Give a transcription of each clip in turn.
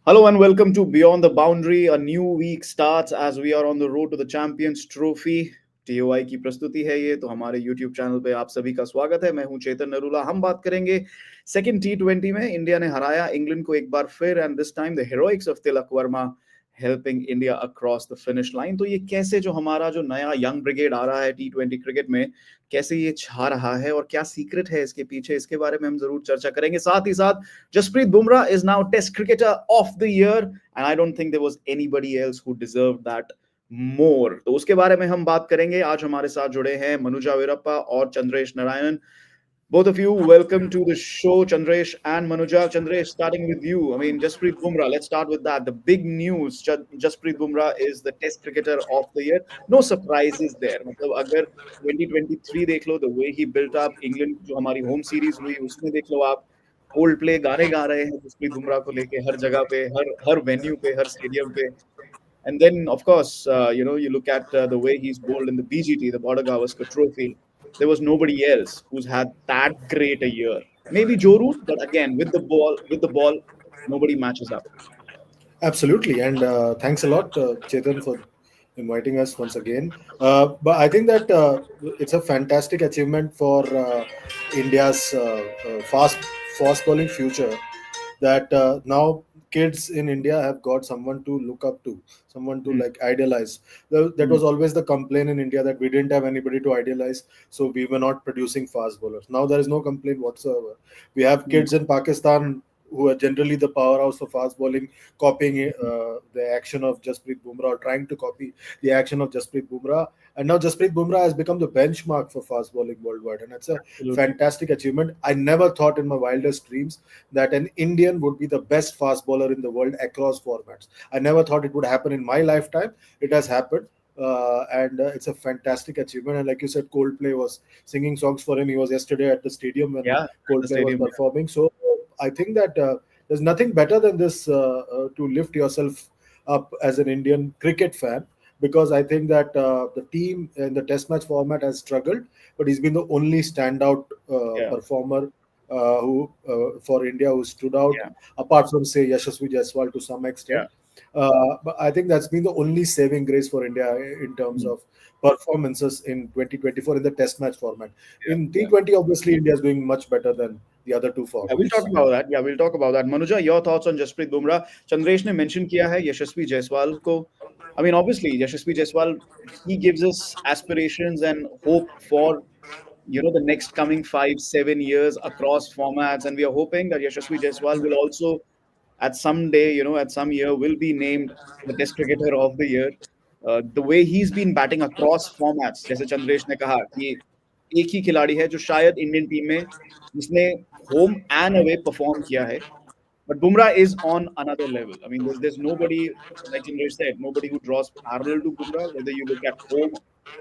Hello and welcome to Beyond the Boundary. A new week starts as we are on the road to the Champions Trophy. TOI की प्रस्तुति है ये तो हमारे YouTube channel पे आप सभी का स्वागत है। मैं हूं चेतन नरूला। हम बात करेंगे सेकंड T20 में इंडिया ने हराया इंग्लैंड को एक बार फिर and this time the heroics of Tilak Varma helping India across the finish line. तो ये कैसे जो हमारा जो नया यंग ब्रिगेड आ रहा है T20 क्रिकेट में कैसे ये छा रहा है और क्या सीक्रेट है इसके पीछे, इसके बारे में हम जरूर चर्चा करेंगे। साथ ही साथ Jasprit Bumrah is now test cricketer of the year and I don't think there was anybody else who deserved that more. तो उसके बारे में हम बात करेंगे। आज हमारे साथ जुड़े हैं मनुजा वीरप्पा और Chandresh Narayanan. Both of you, welcome to the show, Chandresh and Manuja. Chandresh, starting with you. I mean, Jasprit Bumrah, let's start with that. The big news, Jasprit Bumrah is the test cricketer of the year. No surprises there. मतलब अगर 2023 देख लो, the way he built up England, जो हमारी home series हुई, उसमें देख लो आप, cold play गाने गा रहे हैं जसप्रीत बुमराह को लेके हर जगह पे, हर वेन्यू पे, हर स्टेडियम पे. And then, of course, you look at the way he's bowled in the BGT, the Border Gavaskar Trophy. There was nobody else who's had that great a year. Maybe Joe Root, but again, with the ball, nobody matches up. Absolutely, and thanks a lot, Chetan, for inviting us once again. But I think that it's a fantastic achievement for India's fast bowling future. That now kids in India have got someone to look up to, someone to like idolize. That was always the complaint in India, that we didn't have anybody to idolize, so we were not producing fast bowlers. Now there is no complaint whatsoever. We have kids in Pakistan who are generally the powerhouse of fast bowling, copying the action of Jasprit Bumrah, or trying to copy the action of Jasprit Bumrah. And now Jasprit Bumrah has become the benchmark for fast bowling worldwide. And it's a fantastic achievement. I never thought in my wildest dreams that an Indian would be the best fast bowler in the world across formats. I never thought it would happen in my lifetime. It has happened. And it's a fantastic achievement. And like you said, Coldplay was singing songs for him. He was yesterday at the stadium when Yeah, Coldplay was performing. So I think that there's nothing better than this to lift yourself up as an Indian cricket fan, because I think that the team in the Test match format has struggled, but he's been the only standout performer who for India who stood out, apart from say Yashasvi Jaiswal to some extent. But I think that's been the only saving grace for India in terms of performances in 2024 in the Test match format. In T20, obviously, India is doing much better than the other two formats. We'll talk about that. Yeah, we'll talk about that. Manuja, your thoughts on Jasprit Bumrah? Chandresh ne mention kiya hai Yashasvi Jaiswal ko. I mean, obviously, Yashasvi Jaiswal, he gives us aspirations and hope for the next coming 5-7 years across formats, and we are hoping that Yashasvi Jaiswal will also at some day, at some year, will be named the Test Cricketer of the Year. The way he's been batting across formats, जैसे चंद्रेश ने कहा कि एक ही खिलाड़ी है जो शायद Indian team में जिसने होम एंड अवे परफॉर्म किया है. But Bumrah is on another level. I mean, there's nobody, like Chandresh said, nobody who draws parallel to Bumrah, whether you look at home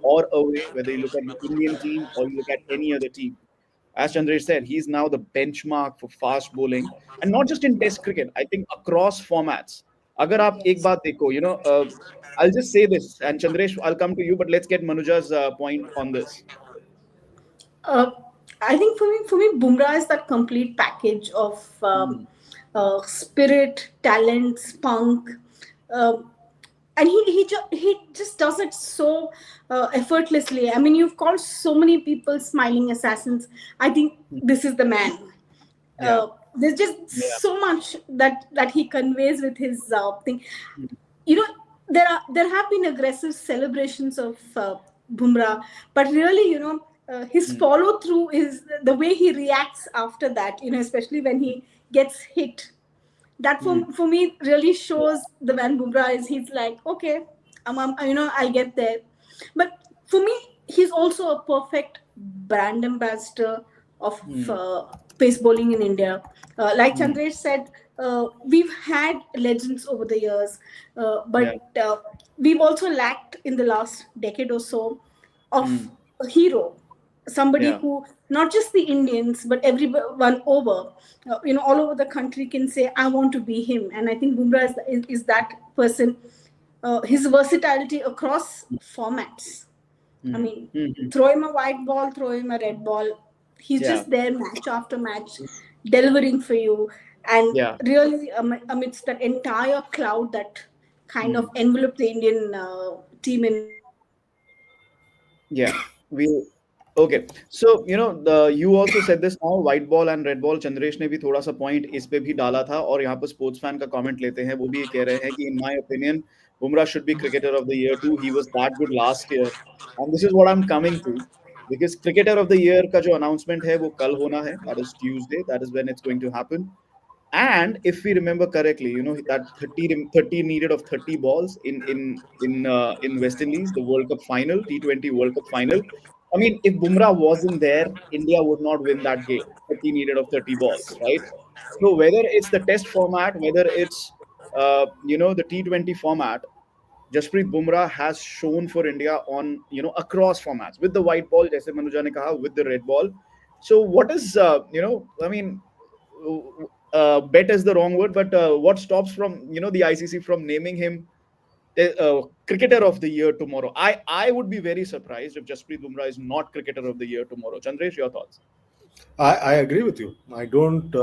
or away, whether you look at the Indian team or you look at any other team. As Chandresh said, he's now the benchmark for fast bowling, and not just in Test cricket. I think across formats. अगर आप एक बात देखो, I'll just say this, and Chandresh, I'll come to you, but let's get Manuja's point on this. I think for me, Bumrah is that complete package of spirit, talent, spunk, and he just does it so effortlessly. I mean, you've called so many people smiling assassins. I think this is the man. There's just so much that he conveys with his thing. There have been aggressive celebrations of Bumrah, but really, his follow through is the way he reacts after that. Especially when he gets hit. That for me really shows the man Bumrah is. He's like, okay, I'll get there. But for me, he's also a perfect brand ambassador of pace bowling in India. Like Chandresh said, we've had legends over the years, but we've also lacked in the last decade or so of a hero. Somebody who, not just the Indians, but everyone over, all over the country can say, I want to be him. And I think Bumrah is that person. His versatility across formats. I mean, throw him a white ball, throw him a red ball. He's just there match after match, delivering for you. And Yeah. really, amidst that entire cloud that kind of Mm. enveloped the Indian team in Yeah. We okay. So the you also said this now, white ball and red ball. Chandresh ने भी थोड़ा सा point इस पे भी डाला था, और यहाँ पर स्पोर्ट्स फैन का कमेंट लेते हैं, वो भी ये कह रहे हैं कि in my opinion Bumrah should be cricketer of the year too, he was that good last year, and this is what I am coming to, because cricketer of the year का जो अनाउंसमेंट है वो कल होना है, that is Tuesday, that is when it's going to happen. And if we remember correctly, that 30 needed of 30 balls in West Indies, the World Cup final, T20 World Cup final. I mean, if Bumrah wasn't there, India would not win that game. 30 needed of 30 balls, right? So whether it's the Test format, whether it's the T20 format, Jasprit Bumrah has shown for India on across formats with the white ball, jaise Manuja ne kaha, with the red ball. So what is I mean, bet is the wrong word, but what stops from the ICC from naming him cricketer of the year tomorrow? I would be very surprised if Jasprit Bumrah is not cricketer of the year tomorrow. Chandresh, your thoughts? I agree with you. I don't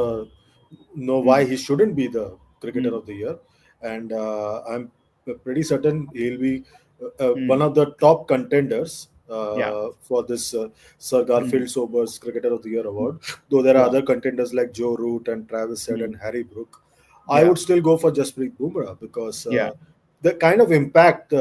know why Hmm. he shouldn't be the cricketer Hmm. of the year, and I'm pretty certain he'll be one Hmm. of the top contenders Yeah. for this Sir Hmm. Garfield Sobers Cricketer of the Year award. Though there are Yeah. other contenders like Joe Root and Travis Head Hmm. and Harry Brook, I Yeah. would still go for Jasprit Bumrah because Yeah. the kind of impact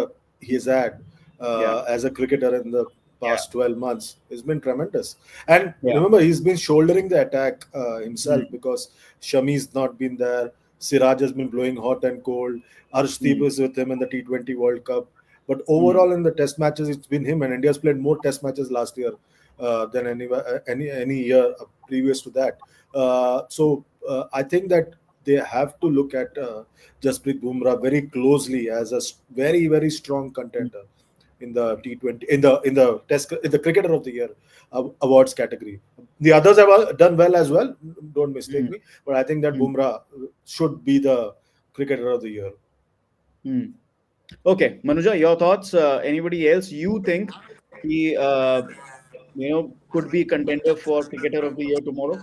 he's had Yeah. as a cricketer in the Yeah. past 12 months has been tremendous. And Yeah. remember, he's been shouldering the attack himself Hmm. because Shami's not been there. Siraj has been blowing hot and cold. Arshdeep Hmm. is with him in the T20 World Cup. But Hmm. overall, in the Test matches, it's been him. And India's played more Test matches last year than any year previous to that. So I think that they have to look at Jasprit Bumrah very closely as a very very strong contender in the T20 in the Test in the Cricketer of the Year awards category. The others have done well as well. Don't mistake Hmm. me, but I think that Hmm. Bumrah should be the Cricketer of the Year. Hmm. Okay, Manuja, your thoughts? Anybody else you think he could be contender for cricketer of the year tomorrow?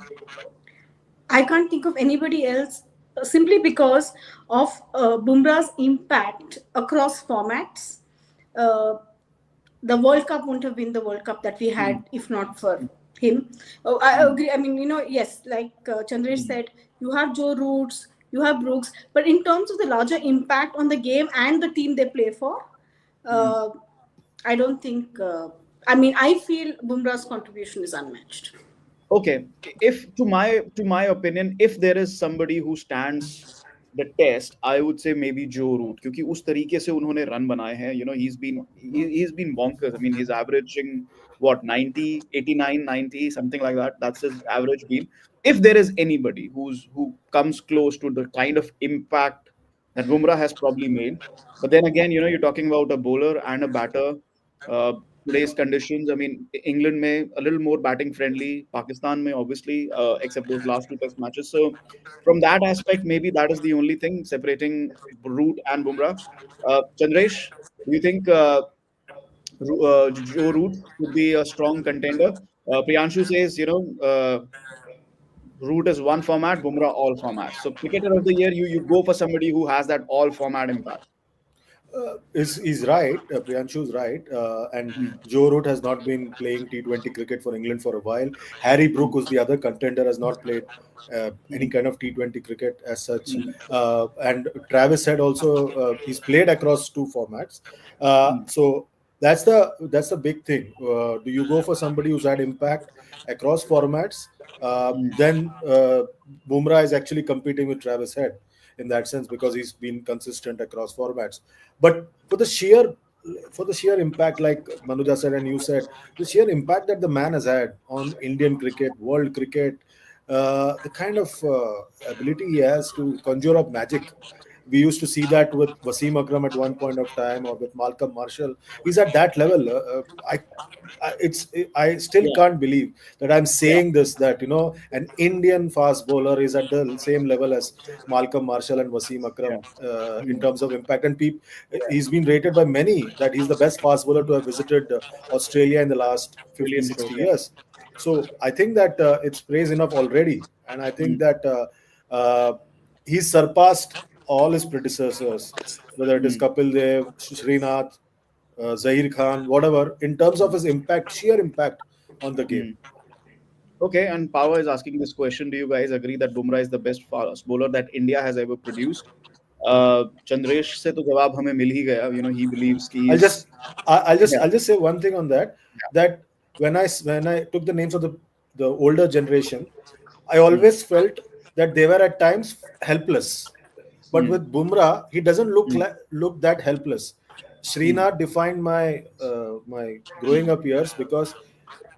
I can't think of anybody else simply because of Bumrah's impact across formats. Uh, the World Cup wouldn't have been the World Cup that we Hmm. had if not for him. Oh, I Hmm. agree. I mean, yes, like Chandresh Hmm. said, you have Joe Roots, you have Brooks, but in terms of the larger impact on the game and the team they play for, Hmm. uh, I don't think. I mean, I feel Bumrah's contribution is unmatched. Okay, if to my opinion, if there is somebody who stands the test, I would say maybe Joe Root, क्योंकि उस तरीके से उन्होंने run बनाए हैं, he's been bonkers. I mean, he's averaging what, 90, 89, 90, something like that. That's his average been. If there is anybody who comes close to the kind of impact that Bumrah has probably made, but then again, you're talking about a bowler and a batter. Uh, Today's conditions, I mean, England may a little more batting friendly, Pakistan may obviously, except those last two test matches. So from that aspect, maybe that is the only thing separating Root and Bumrah. Chandresh, do you think Joe Root would be a strong contender? Priyanshu says, Root is one format, Bumrah all formats. So cricketer of the year, you go for somebody who has that all format impact. Is right. Priyanshu is right, and Mm, Joe Root has not been playing T20 cricket for England for a while. Harry Brook, who's the other contender, has not played any mm, kind of T20 cricket as such. mm, And Travis said also he's played across two formats. mm, So that's the big thing. Do you go for somebody who's had impact across formats? mm, Then Bumrah is actually competing with Travis Head in that sense because he's been consistent across formats. But for the sheer impact, like Manuja said and you said, the sheer impact that the man has had on Indian cricket, world cricket, the kind of ability he has to conjure up magic. We used to see that with Wasim Akram at one point of time, or with Malcolm Marshall. He's at that level. I still yeah, can't believe that I'm yeah, saying this, that an Indian fast bowler is at the same level as Malcolm Marshall and Wasim yeah. Akram in Mm. terms of impact. And he's been rated by many that he's the best fast bowler to have visited Australia in the last 50, Brilliant 60 stroke, yeah. years. So I think that it's praise enough already, and I think Mm, that Uh, he's surpassed all his predecessors, whether it is Hmm. Kapil Dev, Srinath, Zahir Khan, whatever, in terms of his impact, sheer impact on the game. Hmm. Okay, and Power is asking this question: do you guys agree that Bumrah is the best fast bowler that India has ever produced? Chandresh से तो जवाब हमें मिल ही गया. He believes कि I'll he's just, I'll just, yeah. I'll just say one thing on that. That when I took the names of the older generation, I Hmm. always felt that they were at times helpless. But Hmm. with Bumrah, he doesn't Hmm. look that helpless. Hmm. Srinath defined my growing up years because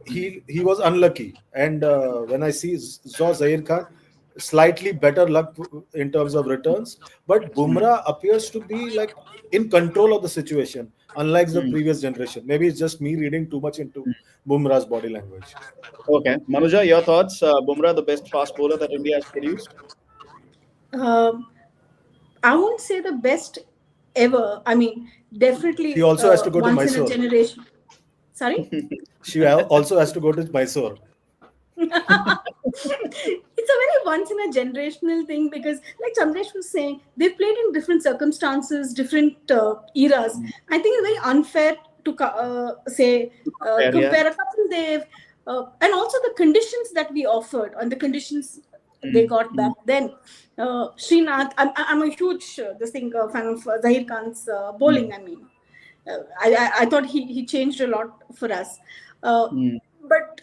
he was unlucky, and when I saw Zahir Khan, slightly better luck in terms of returns, but Hmm. Bumrah appears to be like in control of the situation, unlike the Hmm. previous generation. Maybe it's just me reading too much into Bumrah's body language. Okay, Manuja, your thoughts? Bumrah, the best fast bowler that India has produced? Um, I won't say the best ever. I mean, She definitely also has to go to once in a Mysore. generation. Sorry? She also has to go to Mysore. It's a very once in a generational thing because, like Chandresh was saying, they've played in different circumstances, different eras. I think it's very unfair to say Fair, yeah. compare a couple they've and also the conditions that we offered and the conditions they Mm, got back mm, then. Srinath, I'm a huge fan of Zahir Khan's mm, bowling. I mean, I thought he changed a lot for us. Uh, mm, but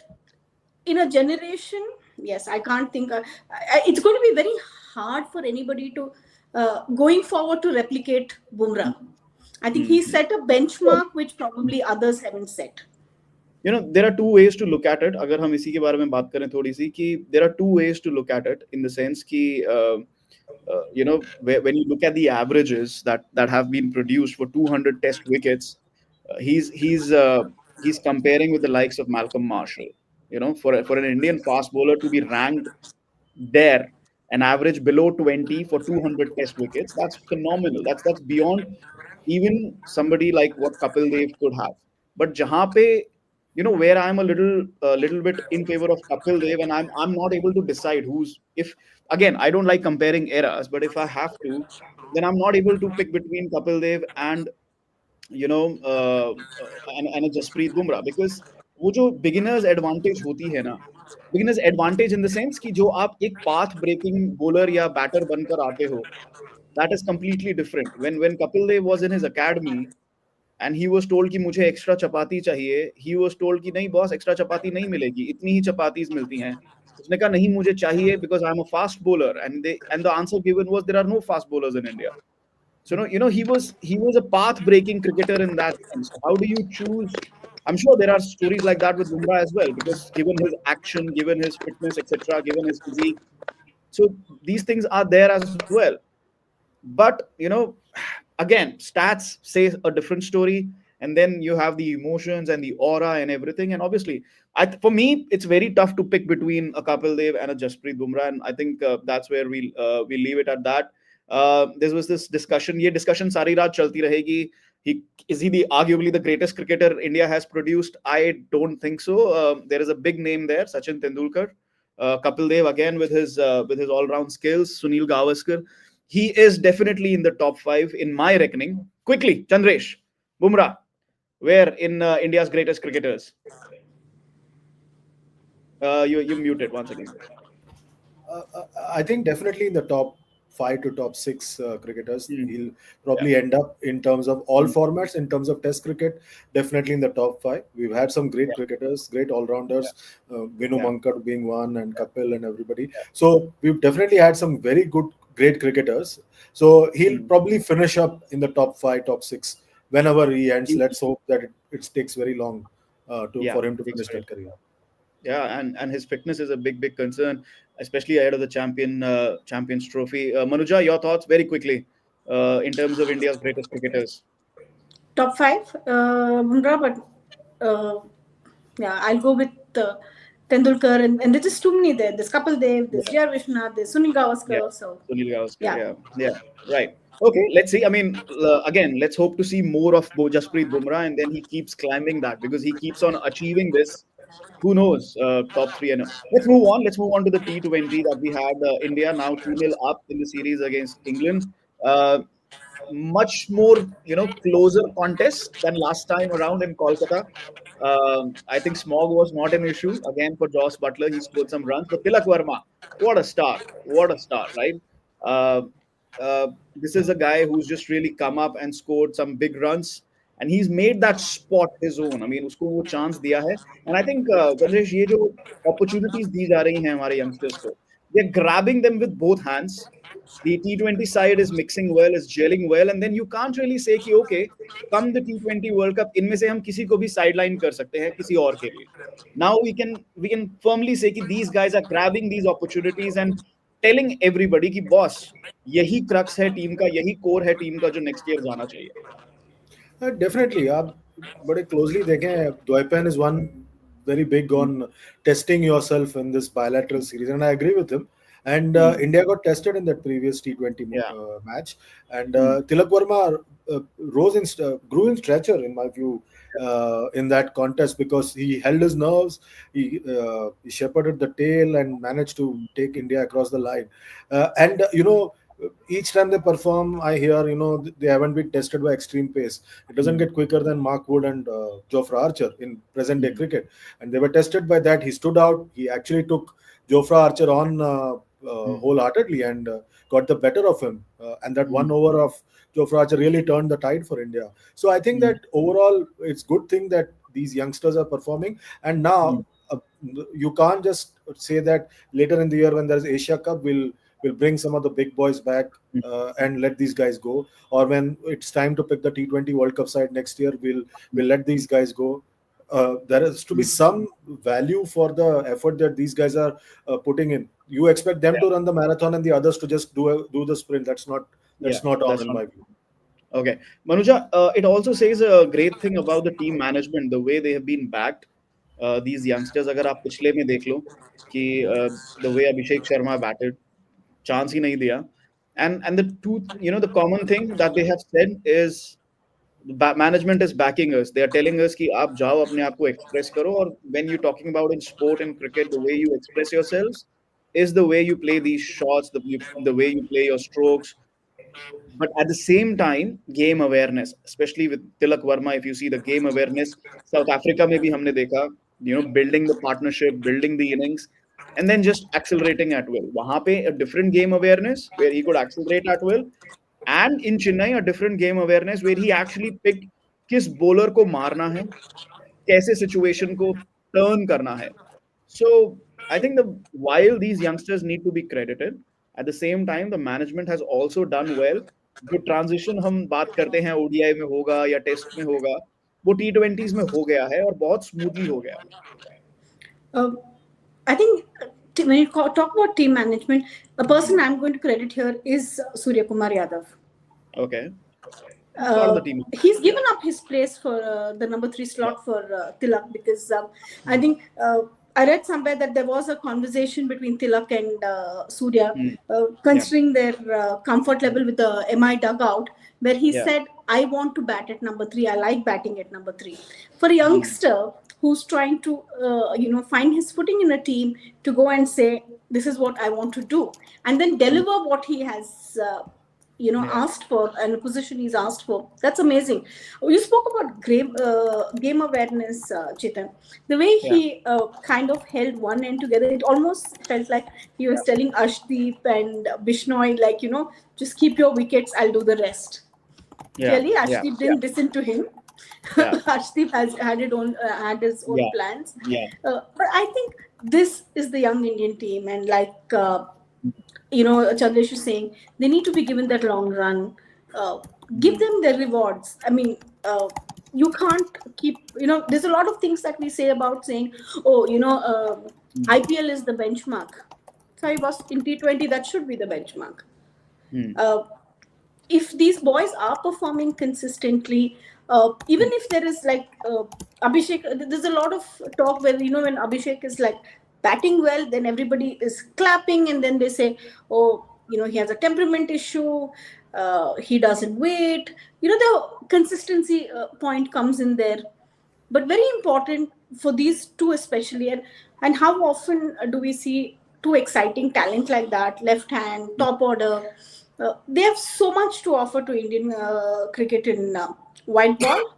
in a generation, yes, I can't think it's going to be very hard for anybody to going forward to replicate Bumrah. I think he mm. set a benchmark which probably others haven't set. There are two ways to look at it. अगर हम इसी के बारे में बात करें थोड़ी सी कि there are two ways to look at it in the sense कि when you look at the averages that have been produced for 200 test wickets, he's comparing with the likes of Malcolm Marshall. For an Indian fast bowler to be ranked there, an average below 20 for 200 test wickets, that's phenomenal. That's beyond even somebody like what Kapil Dev could have. But jahan pe, where I'm a little bit in favor of Kapil Dev, and I'm not able to decide who's if again I don't like comparing eras, but if I have to, then I'm not able to pick between Kapil Dev and and a Jasprit Bumrah because वो जो beginners advantage होती है ना, beginners advantage in the sense कि जो आप एक path breaking bowler या batter बनकर आते हो, that is completely different. When Kapil Dev was in his academy and he was told कि मुझे extra चपाती चाहिए, he was told कि नहीं boss, extra चपाती नहीं मिलेगी, इतनी ही चपातीज मिलती हैं. उसने कहा नहीं मुझे चाहिए because I'm a fast bowler, and the answer given was there are no fast bowlers in India. So he was a path breaking cricketer in that sense. So how do you choose? I'm sure there are stories like that with Bumrah as well, because given his action, given his fitness, etc., given his physique, so these things are there as well. But again, stats say a different story, and then you have the emotions and the aura and everything. And obviously, for me, it's very tough to pick between a Kapil Dev and a Jasprit Bumrah, and I think that's where we leave it at that. There was this discussion. ये discussion सारी रात चलती रहेगी. Is he arguably the greatest cricketer India has produced? I don't think so. There is a big name there, Sachin Tendulkar. Kapil Dev again with his all-round skills. Sunil Gavaskar, he is definitely in the top five in my reckoning. Quickly, Chandresh, Bumrah, where in India's greatest cricketers? You muted once again. I think definitely in the top five to top six cricketers, Hmm. he'll Yeah. probably end up in terms of all Hmm. formats. In terms of Test cricket, definitely in the top five. We've had some great Yeah. cricketers, great all-rounders, Vinu Yeah. Mankad being one, and Kapil and everybody. So we've definitely had some very good, great cricketers. So he'll Hmm. probably finish up in the top five, top six whenever he ends. He- Let's hope that it takes very long to yeah. for him to Takes finish very that career. Yeah, and his fitness is a big concern, especially ahead of the Champions Trophy. Manuja, your thoughts very quickly in terms of India's greatest cricketers. Top five, Bumrah, but yeah, I'll go with Tendulkar, and there's just too many there. There's Kapil Dev, there's Yeah, J.R. Vishwanath, there's Sunil yeah, Gavaskar. So Sunil Gavaskar. yeah, Yeah, yeah, right. Okay, let's see. I mean, again, let's hope to see more of Jasprit Bumrah, and then he keeps climbing that because he keeps on achieving this. Who knows? Top three. And let's move on. Let's move on to the T20 that we had. India now 2-0 up in the series against England. Uh, Much more, closer contest than last time around in Kolkata. I think Smog was not an issue again for Joss Butler. He scored some runs, but Tilak Verma, what a start! What a start, right? Uh, this is a guy who's just really come up and scored some big runs, and he's made that spot his own. I mean, उसको वो chance दिया है, and I think Gandresh, ये जो opportunities दी जा रही हैं हमारे youngsters को, they're grabbing them with both hands. The T20 side is mixing well, is gelling well, and then you can't really say कि okay, come the T20 World Cup, इनमें से हम किसी को भी sideline कर सकते हैं किसी और के लिए. Now we can firmly say कि these guys are grabbing these opportunities and telling everybody कि boss, यही crux है टीम का, यही core है टीम का जो next year जाना चाहिए. Definitely, आप बड़े closely देखें. Dwaipan is one very big on testing yourself in this bilateral series, and I agree with him. And India got tested in that previous T20 match, and Tilak Verma grew in stature, in my view, in that contest, because he held his nerves, he shepherded the tail and managed to take India across the line. And each time they perform, I hear they haven't been tested by extreme pace. It doesn't get quicker than Mark Wood and Jofra Archer in present day cricket, and they were tested by that. He stood out. He actually took Jofra Archer on wholeheartedly and got the better of him. And that one over of Jofra Archer really turned the tide for India. So I think that overall, it's good thing that these youngsters are performing. And now you can't just say that later in the year when there's Asia Cup, we'll bring some of the big boys back and let these guys go. Or when it's time to pick the T20 World Cup side next year, we'll let these guys go. There has to be some value for the effort that these guys are putting in. You expect them to run the marathon and the others to just do the sprint. That's not on in my view. Okay, Manuja, it also says a great thing about the team management, the way they have been backed. These youngsters, अगर आप पिछले में देख लो कि the way Abhishek Sharma batted, chance ही नहीं दिया. And the common thing that they have said is management is backing us. They are telling us कि आप जाओ अपने आप को express करो. और when you're talking about in sport and cricket, the way you express yourselves is the way you play these shots, the way you play your strokes. But at the same time, game awareness, especially with Tilak Verma, if you see the game awareness, South Africa में भी हमने देखा, building the partnership, building the innings, and then just accelerating at will. वहाँ पे a different game awareness where he could accelerate at will, and in Chennai a different game awareness where he actually picked किस bowler को मारना है, कैसे situation को turn करना है. So I think while these youngsters need to be credited, at the same time the management has also done well. जो transition हम बात करते हैं ओडीआई में होगा या टेस्ट में होगा, वो T20s में हो गया है और बहुत स्मूथली हो गया है. I think when you talk about team management, the person I'm going to credit here is Surya Kumar Yadav. Okay. He's given up his place for the number 3 slot for Tilak, because I think I read somewhere that there was a conversation between Tilak and Surya, considering their comfort level with the MI dugout, where he said, I want to bat at number 3. I like batting at number 3. For a youngster who's trying to, find his footing in a team, to go and say, this is what I want to do, and then deliver what he has asked for, and the position he's asked for. That's amazing. You spoke about game awareness, Chetan. The way he kind of held one end together, it almost felt like he was telling Ashdeep and Bishnoi, like, just keep your wickets, I'll do the rest. Clearly, Ashdeep didn't listen to him. Ashdeep had his own plans. But I think this is the young Indian team, and like Chandresh is saying, they need to be given that long run. Give them their rewards. I mean, you can't keep, there's a lot of things that we say about saying, IPL is the benchmark. Sorry, boss, in T20, that should be the benchmark. If these boys are performing consistently, even if there is like Abhishek, there's a lot of talk where, when Abhishek is like batting well, then everybody is clapping, and then they say, he has a temperament issue, he doesn't wait. The consistency point comes in there. But very important, for these two especially, and how often do we see two exciting talent like that, left hand, top order? They have so much to offer to Indian cricket in white ball.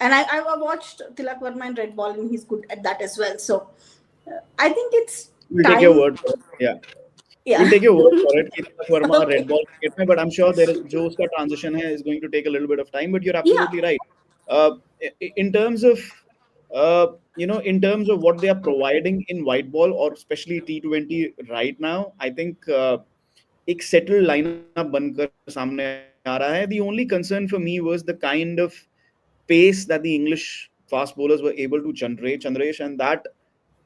And I watched Tilak Verma in red ball, and he's good at that as well. So I think it's We'll take your time. word for it. Yeah. We'll Yeah. take your word for it कि Tilak Verma red Okay. ball cricket में, but I'm sure there is जो उसका transition है is going to take a little bit of time. But you're Yeah. absolutely right. Uh, in terms of in terms of what they are providing in white ball or especially T20 right now, I think एक settled lineup बनकर सामने आ रहा है. The only concern for me was the kind of pace that the English fast bowlers were able to generate, Chandresh, and that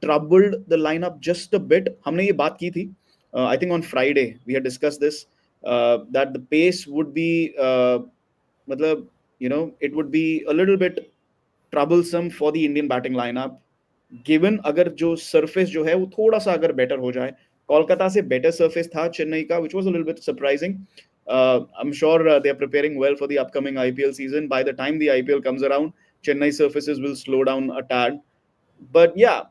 troubled the lineup just a bit. हमने ये बात की थी. I think on Friday we had discussed this, that the pace would be मतलब it would be a little bit troublesome for the Indian batting lineup, given अगर जो surface जो है वो थोड़ा सा अगर better हो जाए. कोलकाता से better surface था चेन्नई का, which was a little bit surprising. I'm sure they are preparing well for the upcoming IPL season. By the time the IPL comes around, Chennai surfaces will slow down a tad. But yeah,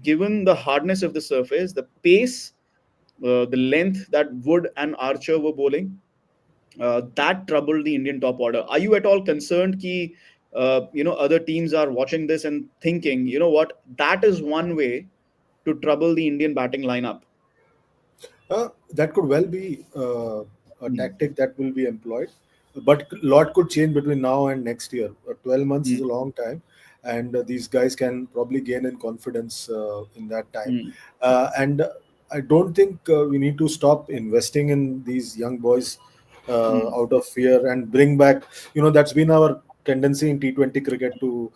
given the hardness of the surface, the pace, the length that Wood and Archer were bowling, that troubled the Indian top order. Are you at all concerned कि other teams are watching this and thinking, you know what, that is one way to trouble the Indian batting lineup? That could well be a Hmm. tactic that will be employed, but a lot could change between now and next year. 12 months is Hmm. a long time, and these guys can probably gain in confidence in that time. Hmm. And I don't think we need to stop investing in these young boys Hmm. out of fear and bring back. That's been our tendency in T20 cricket to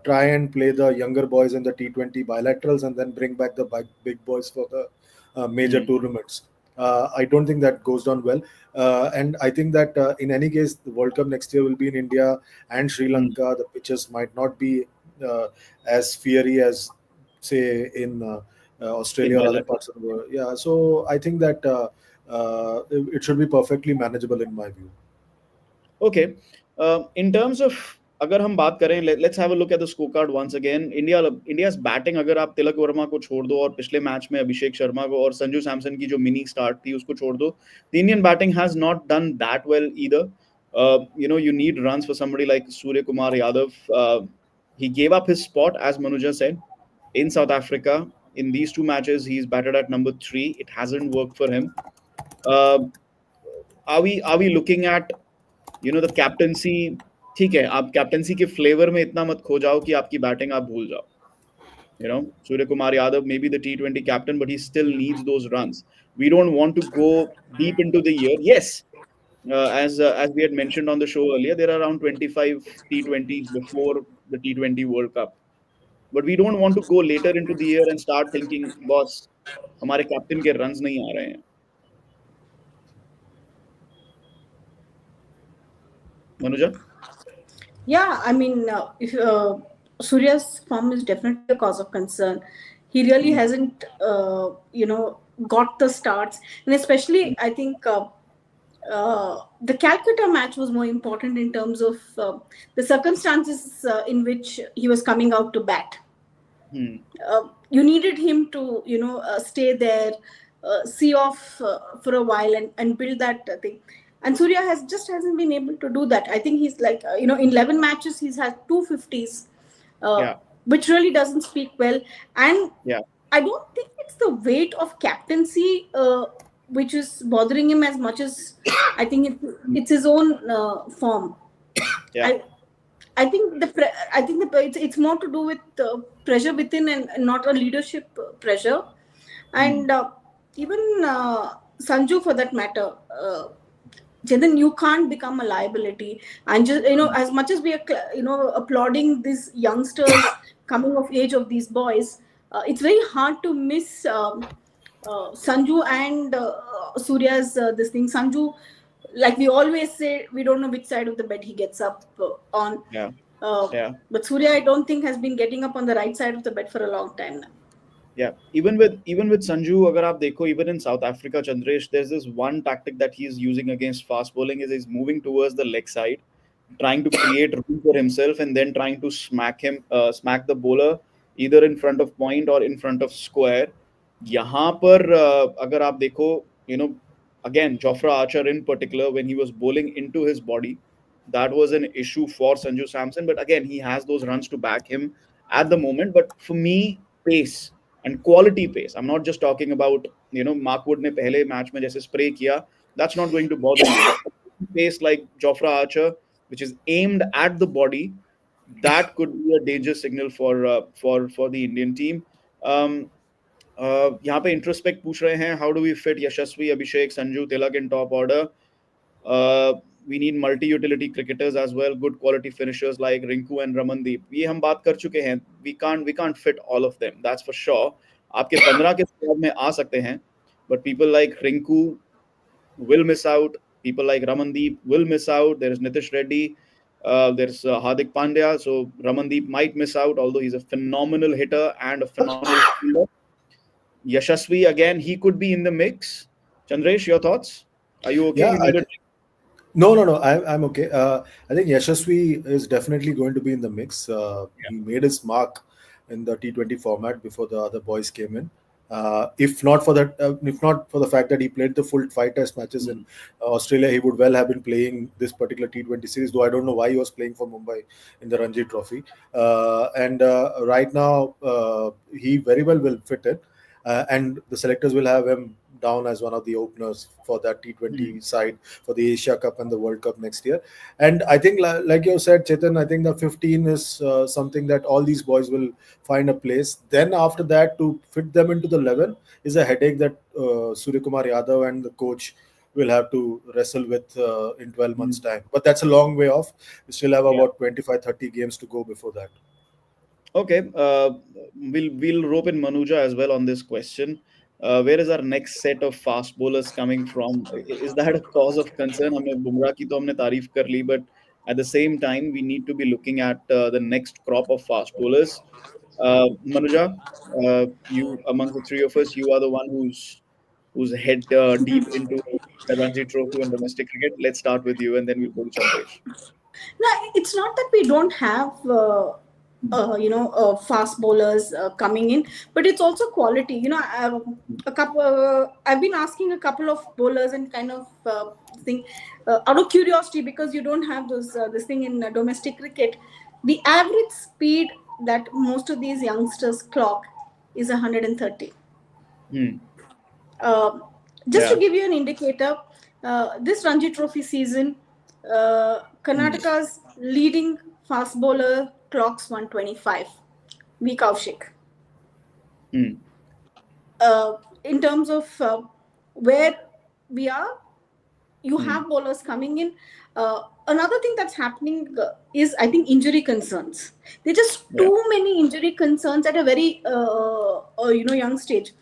try and play the younger boys in the T20 bilaterals and then bring back the big boys for the major Hmm. tournaments. I don't think that goes down well. And I think that in any case, the World Cup next year will be in India and Sri Hmm. Lanka. The pitches might not be as fiery as, say, in In Australia or other bilateral. parts of the world. Yeah, so I think that it should be perfectly manageable in my view. Okay. In terms of अगर हम बात करें, let's have a look at the scorecard once again. India's batting, अगर आप तिलक वर्मा को छोड़ दो और पिछले मैच में अभिषेक शर्मा को और संजू सैमसन की जो मिनी स्टार्ट थी उसको छोड़ दो, the Indian batting has not done that well either. You need runs for somebody like Surya Kumar Yadav. He gave up his spot, as Manuja said, in South Africa. In these two matches, he's batted at number 3. It hasn't worked for him. Uh, are we looking at the captaincy? ठीक है, आप captaincy के flavour में इतना मत खो जाओ कि आपकी बैटिंग आप भूल जाओ. Surya Kumar Yadav may be the T20 captain, but he still needs those runs. We don't want to go deep into the year. Yes, as we had mentioned on the show earlier, there are around 25 T20s before the T20 World Cup. But we don't want to go later into the year and start thinking, boss, हमारे captain के runs नहीं आ रहे हैं. मनुजा? Yeah, I mean, if Surya's form is definitely a cause of concern. He really Hmm. hasn't, got the starts, and especially I think the Calcutta match was more important in terms of the circumstances in which he was coming out to bat. Hmm. You needed him to stay there, see off for a while, and build that thing. And Surya hasn't been able to do that. I think he's like in 11 matches he's had 250s, Yeah. which really doesn't speak well. And Yeah. I don't think it's the weight of captaincy which is bothering him as much as I think it's his own form. Yeah. I I think it's more to do with pressure within and not a leadership pressure, Hmm. and even Sanju for that matter. Chetan, you can't become a liability, and just as much as we are applauding these youngsters coming of age of these boys, it's very hard to miss Sanju and Surya's this thing. Sanju, like we always say, we don't know which side of the bed he gets up on. Yeah. Uh, Yeah. but Surya, I don't think has been getting up on the right side of the bed for a long time now. Yeah, even with Sanju, agar aap dekho, even in South Africa, Chandresh, there's this one tactic that he's using against fast bowling is he's moving towards the leg side. trying to create room for himself and then trying to smack the bowler either in front of point or in front of square. यहाँ पर अगर आप देखो, you know, again Jofra Archer in particular, when he was bowling into his body, that was an issue for Sanju Samson. But again, he has those runs to back him at the moment. But for me, pace and quality pace. I'm not just talking about, you know, Mark Wood ने पहले match में जैसे spray किया, that's not going to bother you. But pace like Jofra Archer, which is aimed at the body, that could be a danger signal for the Indian team. Um, यहाँ पे introspect पूछ रहे हैं, how do we fit Yashasvi, Abhishek, Sanju, Tilak in top order? We need multi-utility cricketers as well, good quality finishers like Rinku and Ramandeep. ये हम बात कर चुके हैं. We can't fit all of them, that's for sure. आपके 15 के स्क्वाड में आ सकते हैं, but people like Rinku will miss out. People like Ramandeep will miss out. There is Nitish Reddy. There's Hardik Pandya. So Ramandeep might miss out, although he's a phenomenal hitter and a phenomenal fielder. Yashasvi, again, he could be in the mix. Chandresh, your thoughts? Are you okay? Yeah, You need a no. I'm okay. I think Yashasvi is definitely going to be in the mix. He made his mark in the T20 format before the other boys came in. If not for that, if not for the fact that he played the full 5 Test matches in Australia, he would well have been playing this particular T20 series. Though I don't know why he was playing for Mumbai in the Ranji Trophy. And right now, he very well will fit in, and the selectors will have him down as one of the openers for that T20 side for the Asia Cup and the World Cup next year. And I think, like you said, Chetan, I think the 15 is something that all these boys will find a place. Then after that, to fit them into the 11 is a headache that Surya Kumar Yadav and the coach will have to wrestle with in 12 months' time. But that's a long way off. We still have about 25-30 games to go before that. Okay, we'll rope in Manuja as well on this question. Where is our next set of fast bowlers coming from? Is that a cause of concern? हमें बुमराह की तो हमने तारीफ कर ली, but at the same time, we need to be looking at the next crop of fast bowlers. Manuja, you among the three of us, you are the one who's head deep into the Ranji Trophy and domestic cricket. Let's start with you, and then we'll go to Chandresh. No, it's not that we don't have fast bowlers coming in, but it's also quality. I've been asking a couple of bowlers and kind of think out of curiosity, because you don't have this thing in domestic cricket. The average speed that most of these youngsters clock is 130. Just to give you an indicator, this Ranji Trophy season, Karnataka's leading fast bowler clocks 125. V. Kaushik. In terms of where we are, you have bowlers coming in. Another thing that's happening is, I think, injury concerns. There are just too many injury concerns at a very young stage.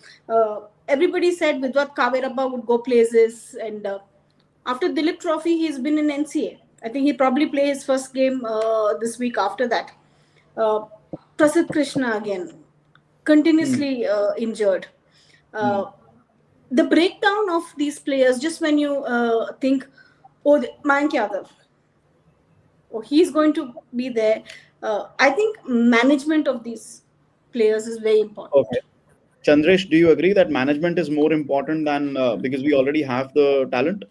Everybody said Vidwat Kaverappa would go places, and after Dilip Trophy, he's been in NCA. I think he probably play his first game this week after that. Prasidh Krishna again, continuously injured. The breakdown of these players, just when you think, Mayank Yadav, he's going to be there. I think management of these players is very important. Okay. Chandresh, do you agree that management is more important than because we already have the talent?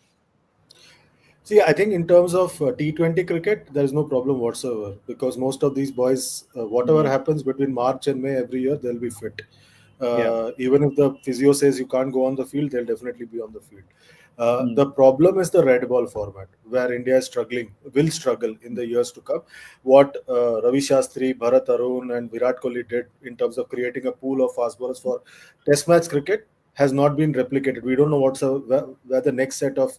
See, I think in terms of T20 cricket, there is no problem whatsoever, because most of these boys, whatever happens between March and May every year, they'll be fit. Even if the physio says you can't go on the field, they'll definitely be on the field. The problem is the red ball format, where India is will struggle in the years to come. What Ravi Shastri, Bharat Arun and Virat Kohli did in terms of creating a pool of fast bowlers for Test match cricket has not been replicated. We don't know where the next set of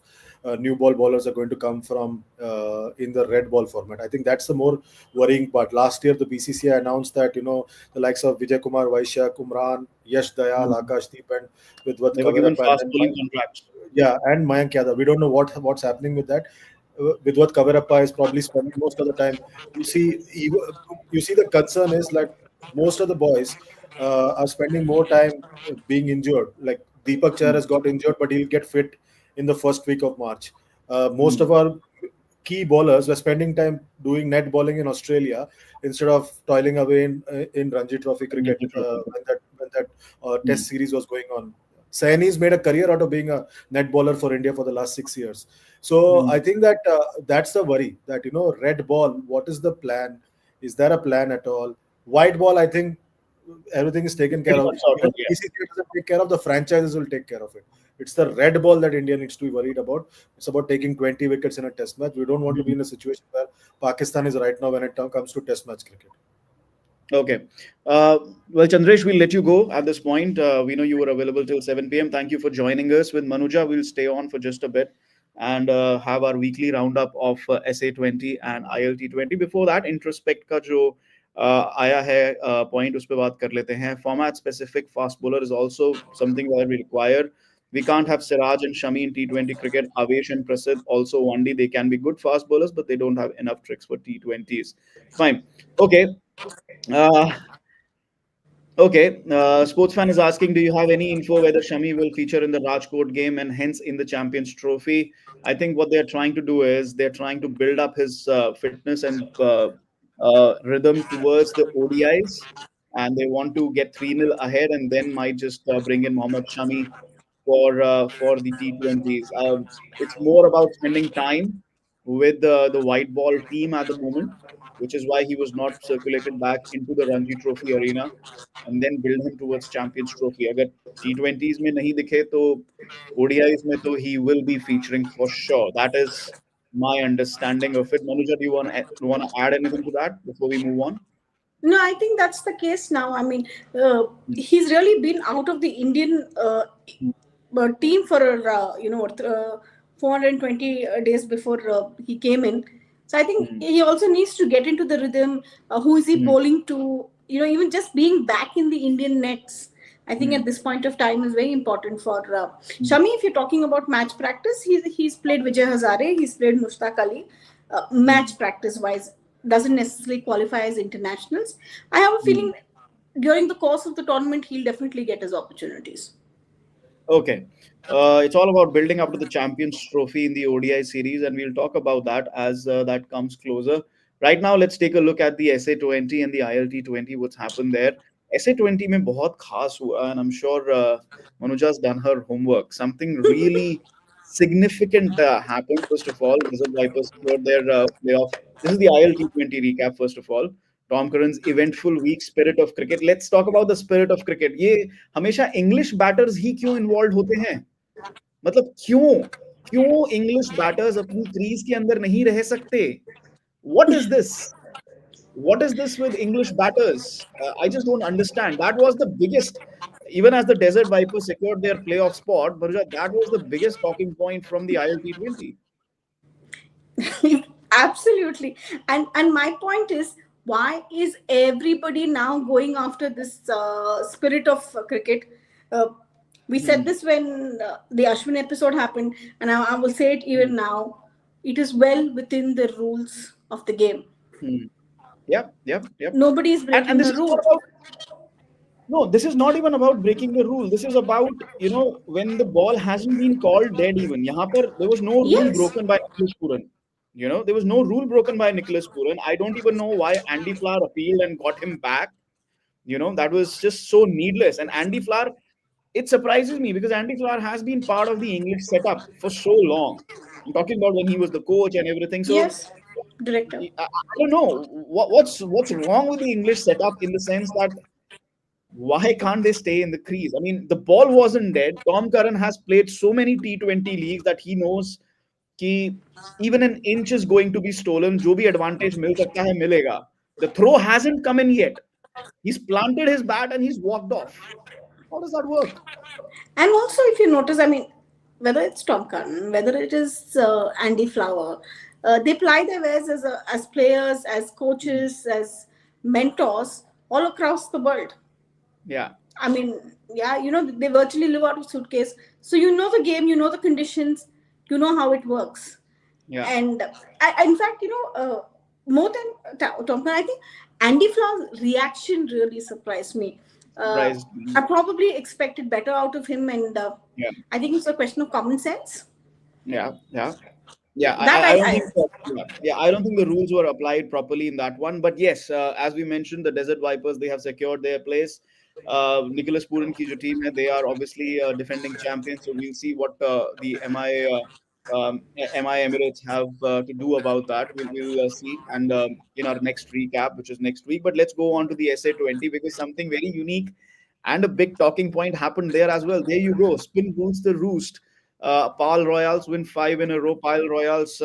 new ball bowlers are going to come from in the red ball format. I think that's the more worrying part. Last year, the BCCI announced that, the likes of Vijay Kumar Vaishak, Umran, Yash Dayal, Akashdeep, and Vidwat They were given Kaverappa, fast bowling contracts. yeah, and Mayank Yadav. We don't know what's happening with that. Vidwat Kaverappa is probably spending most of the time. You see the concern is that most of the boys are spending more time being injured. Like Deepak Chahar has got injured, but he'll get fit in the first week of March. Most of our key bowlers were spending time doing net bowling in Australia instead of toiling away in Ranji Trophy cricket when that Hmm. Test series was going on. Saini's made a career out of being a net bowler for India for the last 6 years. So Hmm. I think that that's the worry that red ball. What is the plan? Is there a plan at all? White ball, I think everything is taken care Pretty of. much sorted, Even yeah. ICC doesn't take care of, the franchises will take care of it. It's the red ball that India needs to be worried about. It's about taking 20 wickets in a test match. We don't want to be Hmm. in a situation where Pakistan is right now when it comes to test match cricket. Okay. Well, Chandresh, we'll let you go at this point. We know you were available till 7 p.m. Thank you for joining us. With Manuja, we'll stay on for just a bit and have our weekly roundup of SA20 and ILT20. Before that, introspect का जो आया है point उस पे बात कर लेते हैं. Format specific fast bowler is also something that we require. We can't have Siraj and Shami in T20 cricket. Avesh and Prasid also 1D. They can be good fast bowlers, but they don't have enough tricks for T20s. Fine. Okay. Uh, Okay, sports fan is asking, do you have any info whether Shami will feature in the Rajkot game and hence in the Champions Trophy? I think what they're trying to do is they're trying to build up his fitness and rhythm towards the ODIs, and they want to get 3-0 ahead and then might just bring in Mohammad Shami for the T20s. It's more about spending time with the white ball team at the moment, which is why he was not circulated back into the Ranji Trophy arena and then build him towards Champions Trophy. अगर T20s में नहीं दिखे तो ODIs में तो he will be featuring for sure. That is my understanding of it. Manuja, do you want to add anything to that before we move on? No, I think that's the case now. I mean, he's really been out of the Indian team for 420 days before he came in. So I think Mm-hmm. he also needs to get into the rhythm. Who is he bowling to? Even just being back in the Indian nets, I think at this point of time is very important for Shami. If you're talking about match practice, he's played Vijay Hazare, he's played Mushtaq Ali. Match practice wise, doesn't necessarily qualify as internationals. I have a feeling during the course of the tournament, he'll definitely get his opportunities. Okay. It's all about building up to the Champions Trophy in the ODI series, and we'll talk about that as that comes closer. Right now, let's take a look at the SA20 and the ILT20, what's happened there. SA20 में बहुत खास हुआ, and I'm sure Manuja's done her homework. Something really significant happened. First of all, Desert Vipers secured their playoff. This is the ILT20 recap, first of all. Tom Curran's eventful week, spirit of cricket. Let's talk about the spirit of cricket. ये हमेशा English batters ही क्यों involve होते हैं? मतलब क्यों क्यों English batters अपनी crease के अंदर नहीं रह सकते? What is this? What is this with English batters? I just don't understand. That was the biggest, even as the Desert Vipers secured their playoff spot, Bharja, that was the biggest talking point from the ILT20. Absolutely. And my point is, why is everybody now going after this spirit of cricket? uh, we said this when the Ashwin episode happened, and I will say it even now. It is well within the rules of the game. Hmm. Yep, yep, yep. Nobody is And breaking this the is not rule. about, no, this is not even about breaking the rule. This is about, when the ball hasn't been called dead even. यहाँ पर there was no rule Yes. broken by Nicholas Puran. There was no rule broken by Nicholas Puran. I don't even know why Andy Flower appealed and got him back. That was just so needless. And Andy Flower, it surprises me because Andy Flower has been part of the English setup for so long. I'm talking about when he was the coach and everything. So Yes. Director. I don't know what's wrong with the English setup in the sense that why can't they stay in the crease? I mean, the ball wasn't dead. Tom Curran has played so many T20 leagues that he knows कि even an inch is going to be stolen. जो भी advantage मिल सकता है मिलेगा. The throw hasn't come in yet. He's planted his bat and he's walked off. How does that work? And also, if you notice, I mean, whether it's Tom Curran, whether it is Andy Flower, they ply their wares as players, as coaches, as mentors all across the world. Yeah, I mean, yeah, they virtually live out of suitcase. So you know the game, you know the conditions, you know how it works. yeah. And in fact, more than Tom Curran, I think Andy Flower's reaction really surprised me. Surprised. I probably expected better out of him, and Yeah, I think it's a question of common sense. yeah, yeah. Yeah, That I don't I think I don't think the rules were applied properly in that one. But yes, as we mentioned, the Desert Vipers, they have secured their place. Nicholas Puran ki jo team hai, they are obviously defending champions. So we'll see what the MI Emirates have to do about that. We'll see, and in our next recap, which is next week. But let's go on to the SA20 because something very unique and a big talking point happened there as well. There you go, spin rules the roost. Pal Royals win five in a row. Pal Royals,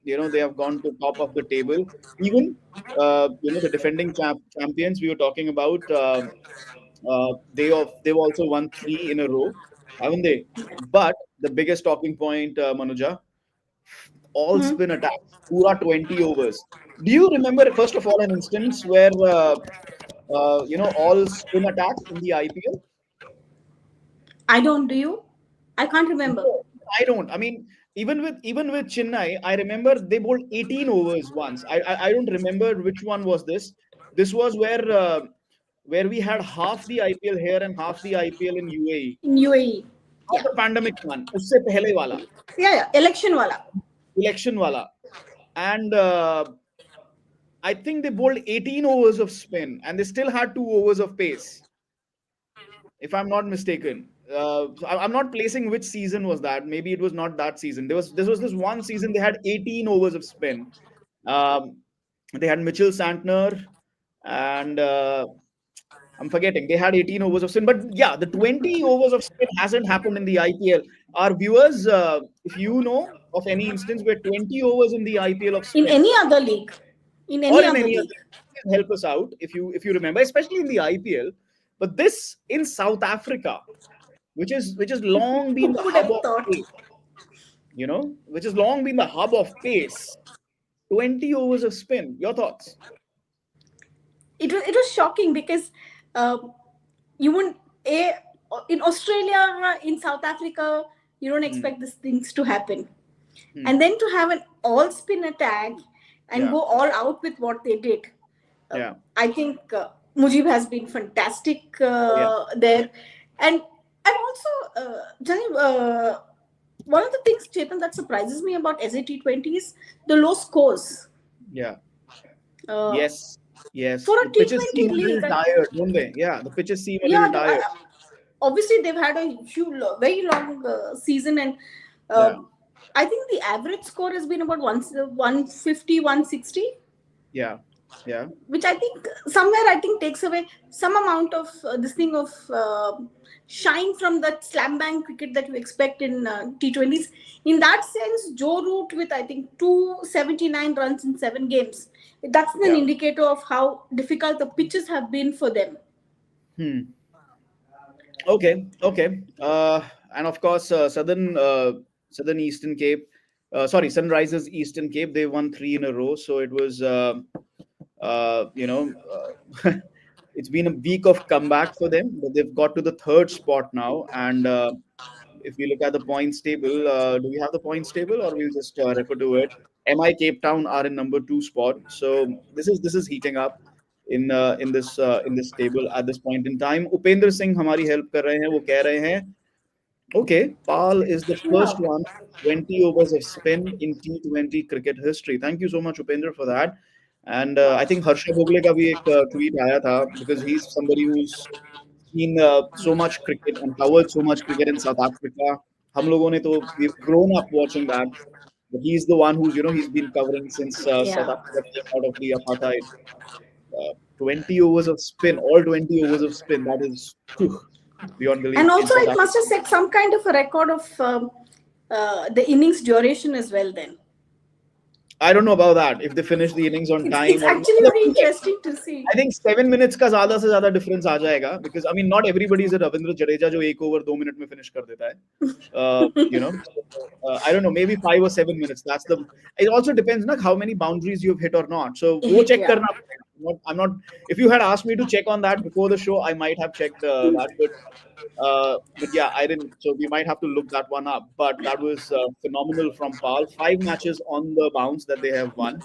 they have gone to top of the table. Even, the defending champions we were talking about, they've also won three in a row, haven't they? But the biggest talking point, Manuja, all Hmm. spin attacks, pura 20 overs. Do you remember, first of all, an instance where, all spin attacks in the IPL? I don't. Do you? I can't remember. No, I don't. I mean, even with Chennai, I remember they bowled 18 overs once. I don't remember which one was this. This was where we had half the IPL here and half the IPL in UAE. In UAE. Not Yeah. the pandemic one. उससे पहले वाला, Yeah, yeah. Election wala. election wala. And I think they bowled 18 overs of spin and they still had 2 overs of pace, if I'm not mistaken. I'm not placing which season was that. Maybe it was not that season. This was this one season they had 18 overs of spin. Um, they had Mitchell Santner and I'm forgetting. They had 18 overs of spin, but yeah, the 20 overs of spin hasn't happened in the IPL. Our viewers, if you know of any instance where 20 overs in the IPL of In spin any other league. In or any in other any league. other, help us out if you remember, especially in the IPL. But this in South Africa, which has long been Who the would hub have of thought? pace, which has long been the hub of pace. 20 overs of spin. Your thoughts? It was shocking because uh, you wouldn't a in Australia, in South Africa, you don't Hmm. expect these things to happen, Hmm. and then to have an all spin attack and Yeah. go all out with what they did. Yeah. I think Mujib has been fantastic Oh, yeah. there, and also Johnny, one of the things, Chetan, that surprises me about SAT20 is the low scores. Yeah. Uh, Yes. Yes. for The a pitches seem T20 a little league, tired, don't they? Yeah. The pitches seem a yeah, little tired. obviously they've had a huge, very long season, and Yeah. I think the average score has been about 150, 160, Yeah. Yeah. which I think somewhere I think takes away some amount of this thing of shine from that slam bang cricket that you expect in T20s. In that sense, Joe Root with I think 279 runs in 7 games. That's an Yeah. indicator of how difficult the pitches have been for them. Hmm. Okay, okay. And of course, Southern Eastern Cape, Sunrisers Eastern Cape, they won three in a row. So it was, it's been a week of comeback for them, but they've got to the third spot now. And if we look at the points table, do we have the points table, or we'll just refer to it? MI Cape Town are in number two spot. So this is heating up in this table at this point in time. Upendra Singh हमारी help कर रहे हैं. वो कह रहे हैं, okay, Pal is the Yeah. first one 20 overs of spin in T20 cricket history. Thank you so much, Upendra, for that. And I think Harsha Bhogle का भी एक tweet आया था, because he's somebody who's seen so much cricket and covered so much cricket in South Africa. हम लोगों ने तो we've grown up watching that. But he's the one who's he's been covering since South Yeah. Africa came out of the apartheid. 20 overs of spin, all 20 overs of spin. That is whew, beyond And belief in also, South it Africa. must have set some kind of a record of the innings duration as well. Then I don't know about that. If they finish the innings on it's time or actually very interesting to see. I think 7 minutes का ज़्यादा से ज़्यादा difference आ जाएगा, because I mean not everybody is a Ravindra Jadeja जो एक over 2 minute में finish कर देता है. I don't know, maybe 5 or 7 minutes. That's the. It also depends, na, how many boundaries you've hit or not. So वो check Yeah. करना पड़ेगा. I'm not. If you had asked me to check on that before the show, I might have checked that, but yeah, I didn't. So we might have to look that one up. But that was phenomenal from Pal. 5 matches on the bounce that they have won.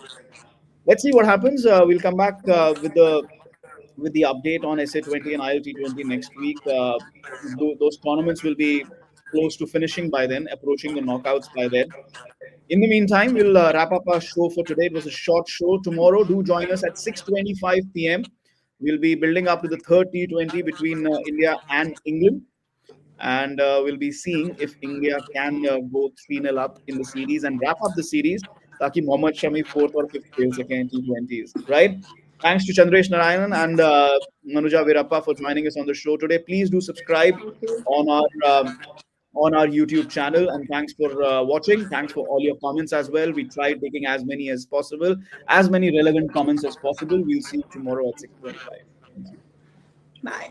Let's see what happens. We'll come back with the update on SA20 and ILT20 next week. Those tournaments will be close to finishing by then, approaching the knockouts by then. In the meantime, we'll wrap up our show for today. It was a short show. Tomorrow, do join us at 6:25 p.m. We'll be building up to the third T20 between India and England, and we'll be seeing if India can go 3-0 up in the series and wrap up the series, ताकि Mohammad Shami fourth or fifth खेल सकें in T20s, right? Thanks to Chandresh Narayanan and Manuja Virappa for joining us on the show today. Please do subscribe Thank you. on our YouTube channel, and thanks for watching. Thanks for all your comments as well. We tried taking as many as possible, as many relevant comments as possible. We'll see you tomorrow at 6:25. Thank you. Bye.